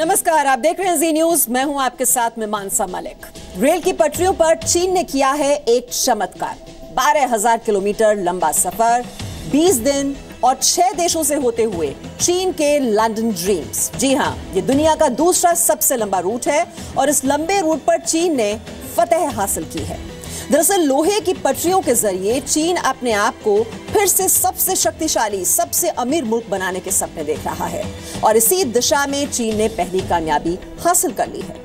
नमस्कार, आप देख रहे हैं जी न्यूज। मैं हूं आपके साथ में मानसा मलिक। रेल की पटरियों पर चीन ने किया है एक चमत्कार। 12,000 किलोमीटर लंबा सफर, 20 दिन और 6 देशों से होते हुए चीन के लंदन ड्रीम्स। जी हां, ये दुनिया का दूसरा सबसे लंबा रूट है और इस लंबे रूट पर चीन ने फतह हासिल की है। दरअसल लोहे की पटरियों के जरिए चीन अपने आप को फिर से सबसे शक्तिशाली, सबसे अमीर मुल्क बनाने के सपने देख रहा है और इसी दिशा में चीन ने पहली कामयाबी हासिल कर ली है।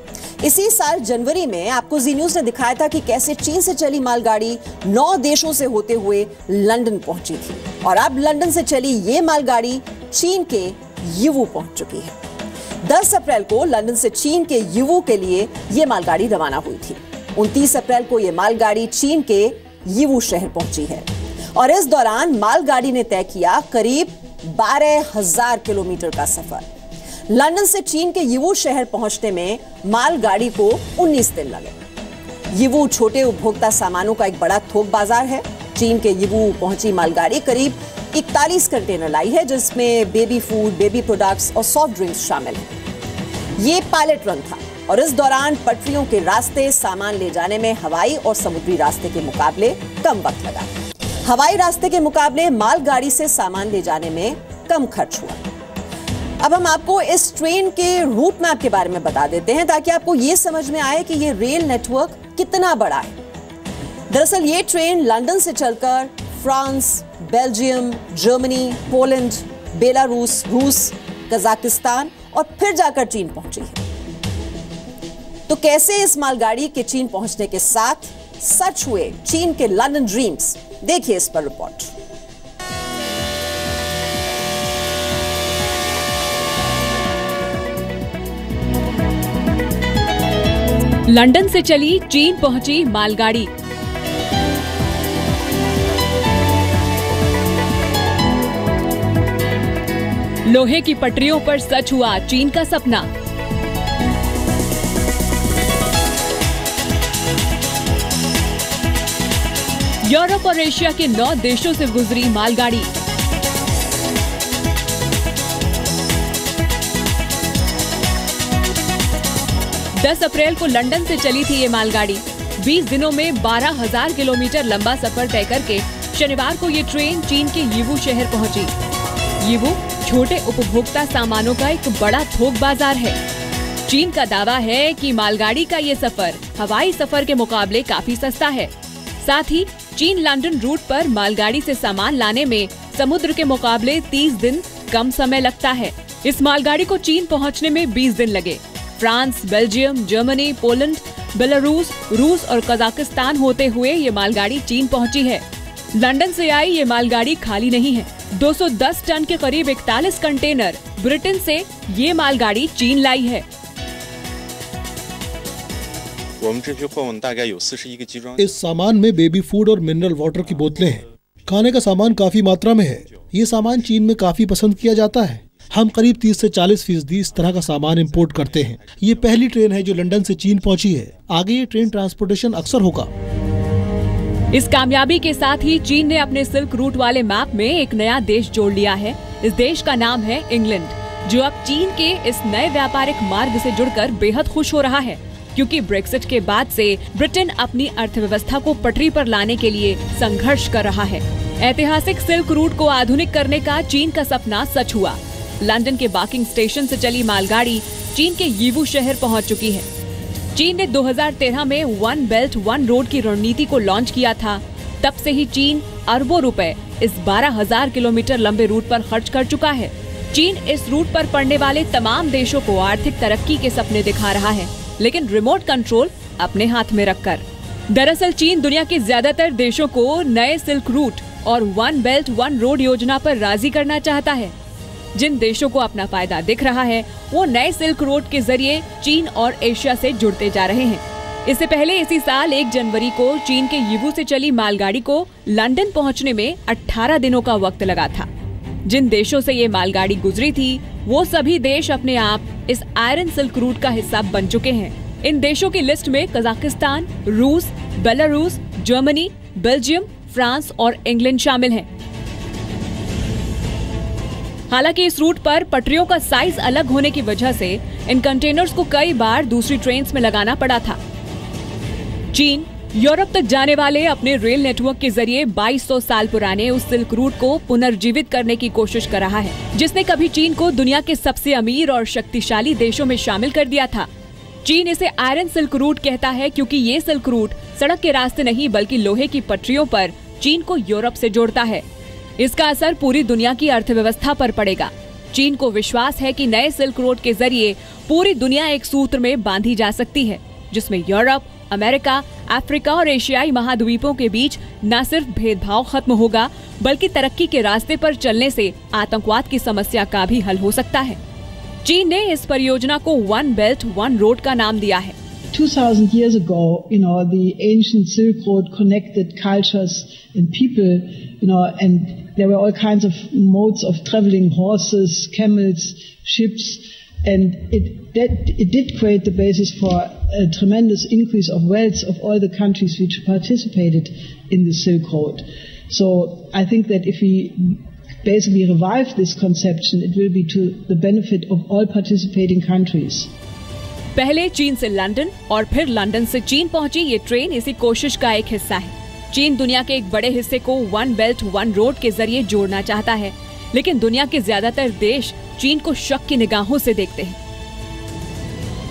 इसी साल जनवरी में आपको जी न्यूज ने दिखाया था कि कैसे चीन से चली मालगाड़ी 9 देशों से होते हुए लंदन पहुंची थी और अब लंदन से चली ये मालगाड़ी चीन के यिवू पहुंच चुकी है। 10 अप्रैल को लंदन से चीन के यिवू के लिए यह मालगाड़ी रवाना हुई थी। 29 अप्रैल को यह मालगाड़ी चीन के यिवू शहर पहुंची है और इस दौरान मालगाड़ी ने तय किया करीब 12,000 किलोमीटर का सफर। लंदन से चीन के यिवू शहर पहुंचने में मालगाड़ी को 19 दिन लगे। यिवू छोटे उपभोक्ता सामानों का एक बड़ा थोक बाजार है। चीन के यिवू पहुंची मालगाड़ी करीब 41 कंटेनर लाई है, जिसमें बेबी फूड, बेबी प्रोडक्ट्स और सॉफ्ट ड्रिंक्स शामिल हैं। ये पायलट रन था और इस दौरान पटरियों के रास्ते सामान ले जाने में हवाई और समुद्री रास्ते के मुकाबले कम वक्त लगा। हवाई रास्ते के मुकाबले मालगाड़ी से सामान ले जाने में कम खर्च हुआ। अब हम आपको इस ट्रेन के रूट मैप के बारे में बता देते हैं ताकि आपको यह समझ में आए कि यह रेल नेटवर्क कितना बड़ा है। दरअसल ये ट्रेन लंदन से चलकर France, Belgium, Germany, Poland, Belarus, रूस, कजाकिस्तान और फिर जाकर चीन पहुंची है। तो कैसे इस मालगाड़ी के चीन पहुंचने के साथ सच हुए चीन के लंदन ड्रीम्स, देखिए इस पर रिपोर्ट। लंदन से चली चीन पहुंची मालगाड़ी। लोहे की पटरियों पर सच हुआ चीन का सपना। यूरोप और एशिया के 9 देशों से गुजरी मालगाड़ी। दस अप्रैल को लंदन से चली थी ये मालगाड़ी। 20 दिनों में 12,000 किलोमीटर लंबा सफर तय करके शनिवार को ये ट्रेन चीन के यिवू शहर पहुंची। यिवू छोटे उपभोक्ता सामानों का एक बड़ा थोक बाजार है। चीन का दावा है कि मालगाड़ी का ये सफर हवाई सफर के मुकाबले काफी सस्ता है। साथ ही चीन लंदन रूट पर मालगाड़ी से सामान लाने में समुद्र के मुकाबले 30 दिन कम समय लगता है। इस मालगाड़ी को चीन पहुंचने में 20 दिन लगे। France, Belgium, Germany, Poland, Belarus, रूस और कजाकिस्तान होते हुए ये मालगाड़ी चीन पहुंची है। लंदन से आई ये मालगाड़ी खाली नहीं है। 210 टन के करीब 41 कंटेनर ब्रिटेन से ये मालगाड़ी चीन लाई है। इस सामान में बेबी फूड और मिनरल वाटर की बोतलें हैं। खाने का सामान काफी मात्रा में है। ये सामान चीन में काफी पसंद किया जाता है। हम करीब 30 से 40% इस तरह का सामान इंपोर्ट करते हैं। ये पहली ट्रेन है जो लंदन से चीन पहुंची है। आगे ये ट्रेन ट्रांसपोर्टेशन अक्सर होगा। इस कामयाबी के साथ ही चीन ने अपने सिल्क रूट वाले मैप में एक नया देश जोड़ लिया है। इस देश का नाम है इंग्लैंड, जो अब चीन के इस नए व्यापारिक मार्ग से जुड़कर बेहद खुश हो रहा है, क्योंकि ब्रेक्सिट के बाद से ब्रिटेन अपनी अर्थव्यवस्था को पटरी पर लाने के लिए संघर्ष कर रहा है। ऐतिहासिक सिल्क रूट को आधुनिक करने का चीन का सपना सच हुआ। लंदन के बाकिंग स्टेशन से चली मालगाड़ी चीन के यिवू शहर पहुंच चुकी है। चीन ने 2013 में वन बेल्ट वन रोड की रणनीति को लॉन्च किया था। तब से ही चीन अरबों रुपए इस 12,000 किलोमीटर लंबे रूट पर खर्च कर चुका है। चीन इस रूट पर पड़ने वाले तमाम देशों को आर्थिक तरक्की के सपने दिखा रहा है, लेकिन रिमोट कंट्रोल अपने हाथ में रखकर। दरअसल चीन दुनिया के ज्यादातर देशों को नए सिल्क रूट और वन बेल्ट वन रोड योजना पर राजी करना चाहता है। जिन देशों को अपना फायदा दिख रहा है वो नए सिल्क रोड के जरिए चीन और एशिया से जुड़ते जा रहे हैं। इससे पहले इसी साल 1 जनवरी को चीन के यिवू से चली मालगाड़ी को लंदन पहुंचने में 18 दिनों का वक्त लगा था। जिन देशों से ये मालगाड़ी गुजरी थी वो सभी देश अपने आप इस आयरन सिल्क रूट का हिस्सा बन चुके हैं। इन देशों की लिस्ट में कजाकिस्तान, रूस, बेलारूस, जर्मनी, बेल्जियम, फ्रांस और इंग्लैंड शामिल हैं। हालांकि इस रूट पर पटरियों का साइज अलग होने की वजह से इन कंटेनर्स को कई बार दूसरी ट्रेन्स में लगाना पड़ा था। चीन यूरोप तक जाने वाले अपने रेल नेटवर्क के जरिए 2200 साल पुराने उस सिल्क रूट को पुनर्जीवित करने की कोशिश कर रहा है, जिसने कभी चीन को दुनिया के सबसे अमीर और शक्तिशाली देशों में शामिल कर दिया था। चीन इसे आयरन सिल्क रूट कहता है क्योंकि ये सिल्क रूट सड़क के रास्ते नहीं बल्कि लोहे की पटरियों पर चीन को यूरोप से जोड़ता है। इसका असर पूरी दुनिया की अर्थव्यवस्था पर पड़ेगा। चीन को विश्वास है कि नए सिल्क रोड के जरिए पूरी दुनिया एक सूत्र में बांधी जा सकती है, जिसमें यूरोप, अमेरिका, अफ्रीका और एशियाई महाद्वीपों के बीच न सिर्फ भेदभाव खत्म होगा बल्कि तरक्की के रास्ते पर चलने से आतंकवाद की समस्या का भी हल हो सकता है। चीन ने इस परियोजना को वन बेल्ट वन रोड का नाम दिया है। 2000 years ago, the ancient Silk Road connected cultures and people, and there were all kinds of modes of traveling: horses, camels, ships, and it did create the basis for a tremendous increase of wealth of all the countries which participated in the Silk Road. So I think that if we basically revive this conception, it will be to the benefit of all participating countries. पहले चीन से London और फिर London से चीन पहुंची ये train इसी कोशिश का एक हिस्सा है। चीन दुनिया के एक बड़े हिस्से को वन बेल्ट वन रोड के जरिए जोड़ना चाहता है, लेकिन दुनिया के ज्यादातर देश चीन को शक की निगाहों से देखते हैं,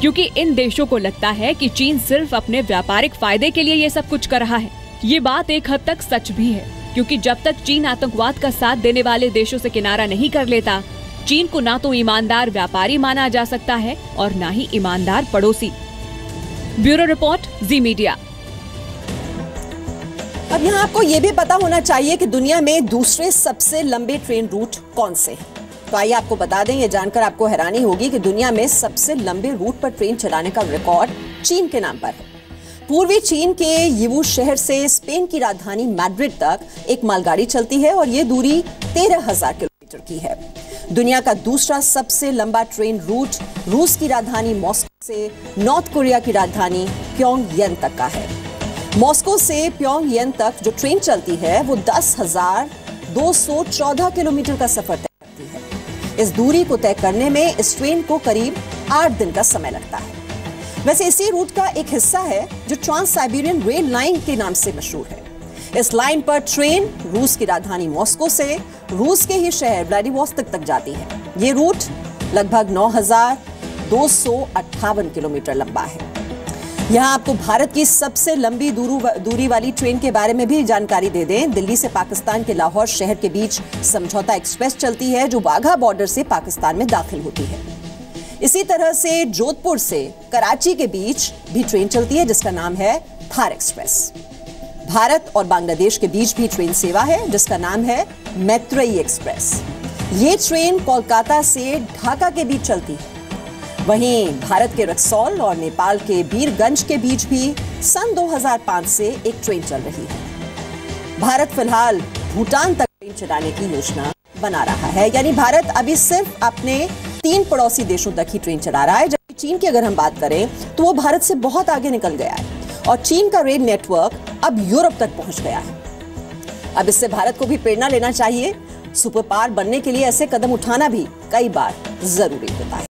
क्योंकि इन देशों को लगता है कि चीन सिर्फ अपने व्यापारिक फायदे के लिए ये सब कुछ कर रहा है। ये बात एक हद तक सच भी है, क्योंकि जब तक चीन आतंकवाद का साथ देने वाले देशों से किनारा नहीं कर लेता, चीन को ना तो ईमानदार व्यापारी माना जा सकता है और ना ही ईमानदार पड़ोसी। ब्यूरो रिपोर्ट, जी मीडिया। अब यहाँ आपको ये भी पता होना चाहिए कि दुनिया में दूसरे सबसे लंबे ट्रेन रूट कौन से हैं। तो आइए आपको बता दें, ये जानकर आपको हैरानी होगी कि दुनिया में सबसे लंबे रूट पर ट्रेन चलाने का रिकॉर्ड चीन के नाम पर है। पूर्वी चीन के यीवू शहर से स्पेन की राजधानी मैड्रिड तक एक मालगाड़ी चलती है और ये दूरी 13,000 किलोमीटर की है। दुनिया का दूसरा सबसे लंबा ट्रेन रूट रूस की राजधानी मॉस्को से नॉर्थ कोरिया की राजधानी प्योंगयैंग तक का है। मॉस्को से प्योंगयैंग तक जो ट्रेन चलती है वो 10,214 किलोमीटर का सफर तय करती है। इस दूरी को तय करने में इस ट्रेन को करीब 8 दिन का समय लगता है। वैसे इसी रूट का एक हिस्सा है जो ट्रांस साइबेरियन रेल लाइन के नाम से मशहूर है। इस लाइन पर ट्रेन रूस की राजधानी मॉस्को से रूस के ही शहर व्लादिवोस्तोक तक जाती है। ये रूट लगभग 9,258 किलोमीटर लंबा है। यहाँ आपको भारत की सबसे लंबी दूरी वाली ट्रेन के बारे में भी जानकारी दे दें। दिल्ली से पाकिस्तान के लाहौर शहर के बीच समझौता एक्सप्रेस चलती है जो वाघा बॉर्डर से पाकिस्तान में दाखिल होती है। इसी तरह से जोधपुर से कराची के बीच भी ट्रेन चलती है जिसका नाम है थार एक्सप्रेस। भारत और बांग्लादेश के बीच भी ट्रेन सेवा है जिसका नाम है मैत्रेयी एक्सप्रेस। ये ट्रेन कोलकाता से ढाका के बीच चलती है। वहीं भारत के रक्सौल और नेपाल के बीरगंज के बीच भी सन 2005 से एक ट्रेन चल रही है। भारत फिलहाल भूटान तक ट्रेन चलाने की योजना बना रहा है, यानी भारत अभी सिर्फ अपने 3 पड़ोसी देशों तक ही ट्रेन चला रहा है। जबकि चीन की अगर हम बात करें तो वो भारत से बहुत आगे निकल गया है और चीन का रेल नेटवर्क अब यूरोप तक पहुंच गया है। अब इससे भारत को भी प्रेरणा लेना चाहिए। सुपर पावर बनने के लिए ऐसे कदम उठाना भी कई बार जरूरी होता है।